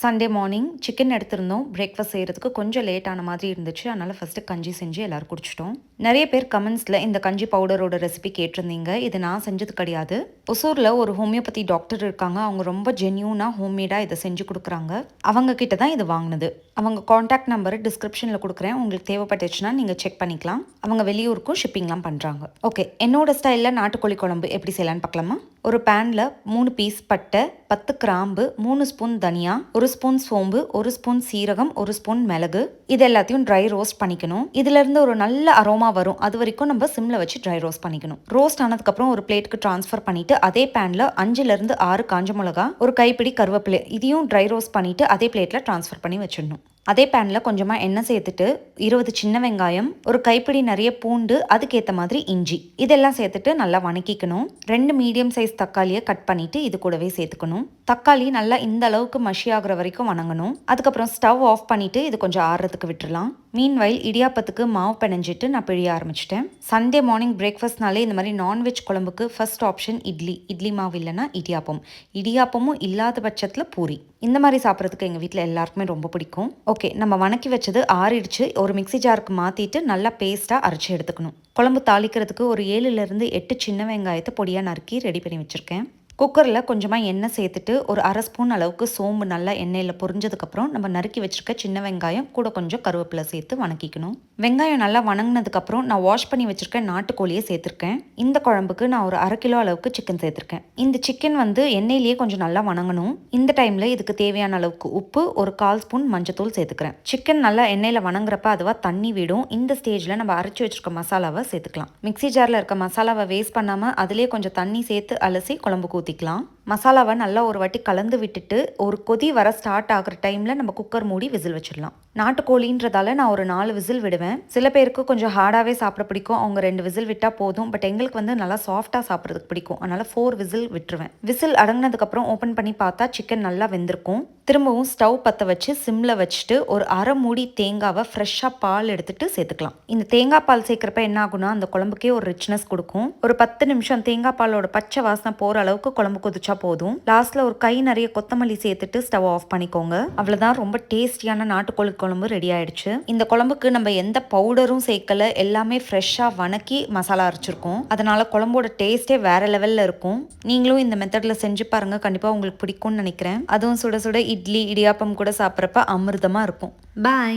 Sunday morning chicken எடுத்திருந்தோம். Breakfast செய்கிறதுக்கு கொஞ்சம் லேட் ஆன மாதிரி இருந்துச்சு. அதனால் ஃபஸ்ட்டு கஞ்சி செஞ்சு எல்லோரும் குடிச்சிட்டோம். நிறைய பேர் கமெண்ட்ஸில் இந்த கஞ்சி பவுடரோட ரெசிபி கேட்டிருந்தீங்க. இது நான் செஞ்சது கிடையாது. ஒசூரில் ஒரு ஹோமியோபதி டாக்டர் இருக்காங்க. அவங்க ரொம்ப ஜென்யூனாக ஹோம்மேடாக இதை செஞ்சு கொடுக்குறாங்க. அவங்க கிட்ட தான் இது வாங்கினது. அவங்க காண்டாக்ட் நம்பர் டிஸ்கிரிப்ஷனில் கொடுக்குறேன். உங்களுக்கு தேவைப்பட்டுச்சுன்னா நீங்கள் செக் பண்ணிக்கலாம். அவங்க வெளியூருக்கும் ஷிப்பிங்லாம் பண்ணுறாங்க. ஓகே, என்னோட ஸ்டைலில் நாட்டுக்கோழி குழம்பு எப்படி செய்யலான்னு பார்க்கலாமா? ஒரு பேனில் 3 பீஸ் பட்டை, 10 கிராம்பு, 3 ஸ்பூன் தனியா, 1 ஸ்பூன் சோம்பு, 1 ஸ்பூன் சீரகம், 1 ஸ்பூன் மிளகு, இது எல்லாத்தையும் ட்ரை ரோஸ்ட் பண்ணிக்கணும். இதுலேருந்து ஒரு நல்ல அரோமா வரும். அது வரைக்கும் நம்ம சிம்மில் வச்சு ட்ரை ரோஸ்ட் பண்ணிக்கணும். ரோஸ்ட் ஆனதுக்கப்புறம் ஒரு பிளேட்டுக்கு ட்ரான்ஸ்ஃபர் பண்ணிவிட்டு அதே பேனில் 5லேருந்து 6 காஞ்ச மிளகா, ஒரு கைப்பிடி கருவேப்பிலை, இதையும் ட்ரை ரோஸ்ட் பண்ணிவிட்டு அதே பிளேட்டில் ட்ரான்ஸ்ஃபர் பண்ணி வச்சிடணும். அதே பேனில் கொஞ்சமாக எண்ணெய் சேர்த்துட்டு 20 சின்ன வெங்காயம், ஒரு கைப்பிடி நிறைய பூண்டு, அதுக்கேற்ற மாதிரி இஞ்சி, இதெல்லாம் சேர்த்துட்டு நல்லா வணக்கிக்கணும். 2 மீடியம் சைஸ் தக்காளியை கட் பண்ணிவிட்டு இது கூடவே சேர்த்துக்கணும். தக்காளி நல்லா இந்த அளவுக்கு மஷி ஆகுற வரைக்கும் வணங்கணும். அதுக்கப்புறம் ஸ்டவ் ஆஃப் பண்ணிவிட்டு இது கொஞ்சம் ஆறுறதுக்கு விட்டுடலாம். மீன்வைல் இடியாப்பத்துக்கு மாவு பிணைஞ்சிட்டு நான் பிழிய ஆரம்பிச்சிட்டேன். சண்டே மார்னிங் பிரேக்ஃபாஸ்ட்னாலே இந்த மாதிரி நான்வெஜ் குழம்புக்கு ஃபர்ஸ்ட் ஆப்ஷன் இட்லி மாவு இல்லைன்னா இடியாப்பம். இடியாப்பமும் இல்லாத பட்சத்தில் பூரி. இந்த மாதிரி சாப்பிட்றதுக்கு எங்கள் வீட்டில் எல்லாருக்குமே ரொம்ப பிடிக்கும். ஓகே, நம்ம வணக்கி வச்சது ஆறிடுச்சு. ஒரு மிக்சி ஜாருக்கு மாற்றிட்டு நல்லா பேஸ்ட்டாக அரைச்சி எடுத்துக்கணும். குழம்பு தாளிக்கிறதுக்கு ஒரு 7லேருந்து 8 சின்ன வெங்காயத்தை பொடியாக நறுக்கி ரெடி பண்ணி வச்சுருக்கேன். குக்கரில் கொஞ்சமாக எண்ணெய் சேர்த்துட்டு ஒரு 1/2 ஸ்பூன் அளவுக்கு சோம்பு நல்லா எண்ணெயில் பொரிஞ்சதுக்கப்புறம் நம்ம நறுக்கி வச்சுருக்க சின்ன வெங்காயம் கூட கொஞ்சம் கருவேப்பிலை சேர்த்து வணக்கிக்கணும். வெங்காயம் நல்லா வணங்கினதுக்கப்புறம் நான் வாஷ் பண்ணி வச்சுருக்க நாட்டுக்கோழியை சேர்த்துருக்கேன். இந்த குழம்புக்கு நான் ஒரு 1/2 கிலோ அளவுக்கு சிக்கன் சேர்த்துருக்கேன். இந்த சிக்கன் எண்ணெயிலேயே கொஞ்சம் நல்லா வணங்கணும். இந்த டைமில் இதுக்கு தேவையான அளவுக்கு உப்பு, ஒரு 1/4 ஸ்பூன் மஞ்சத்தூள் சேர்த்துக்கிறேன். சிக்கன் நல்லா எண்ணெயில் வணங்குறப்ப அதுவாக தண்ணி விடும். இந்த ஸ்டேஜில் நம்ம அரைச்சி வச்சுருக்க மசாலாவை சேர்த்துக்கலாம். மிக்சி ஜாரில் இருக்க மசாலாவை வேஸ்ட் பண்ணாமல் அதிலே கொஞ்சம் தண்ணி சேர்த்து அலசி குழம்புக்கு ஊற்றிக்கலாம். மசாலாவை நல்லா ஒரு வாட்டி கலந்து விட்டுட்டு ஒரு கொதி வர ஸ்டார்ட் ஆகிற டைமில் நம்ம குக்கர் மூடி விசில் வச்சிடலாம். நாட்டுக்கோழின்றதால நான் ஒரு 4 விசில் விடுவேன். சில பேருக்கு கொஞ்சம் ஹார்டாகவே சாப்பிட பிடிக்கும். அவங்க 2 விசில் விட்டால் போதும். பட் எங்களுக்கு நல்லா சாஃப்டாக சாப்பிட்றதுக்கு பிடிக்கும். அதனால் 4 விசில் விட்டுருவேன். விசில் அடங்கினதுக்கப்புறம் ஓப்பன் பண்ணி பார்த்தா சிக்கன் நல்லா வெந்திருக்கும். திரும்பவும் ஸ்டவ் பற்ற வச்சு சிம்மில் வச்சுட்டு ஒரு 1/2 மூடி தேங்காவை ஃப்ரெஷ்ஷாக பால் எடுத்துட்டு சேர்த்துக்கலாம். இந்த தேங்காய் பால் சேர்க்குறப்ப என்ன ஆகுனா அந்த குழம்புக்கே ஒரு ரிச்னஸ் கொடுக்கும். ஒரு 10 நிமிஷம் தேங்காய் பாலோட பச்சை வாசனை போகிற அளவுக்கு குழம்பு கொதிச்சா போதும். லாஸ்ட்ல ஒரு கை நிறைய கொத்தமல்லி சேர்த்துட்டு ஸ்டவ் ஆஃப் பண்ணிக்கோங்க. அவ்வளவுதான், ரொம்ப டேஸ்டியான நாட்டுக்கோழி குழம்பு ரெடி ஆயிடுச்சு. இந்த குழம்புக்கு நம்ம எந்த பவுடரும் சேர்க்கல, எல்லாமே ஃப்ரெஷ்ஷா வணக்கி மசாலா அரைச்சிருக்கோம். அதனால குழம்போட டேஸ்டே வேற லெவல்ல இருக்கும். நீங்களும் இந்த மெத்தட்ல செஞ்சு பாருங்க, கண்டிப்பா உங்களுக்கு பிடிக்கும்னு நினைக்கிறேன். அதுவும் சுட சுட இட்லி இடியாப்பம் கூட சாப்பிட்றப்ப அமிர்தமா இருக்கும். பாய்.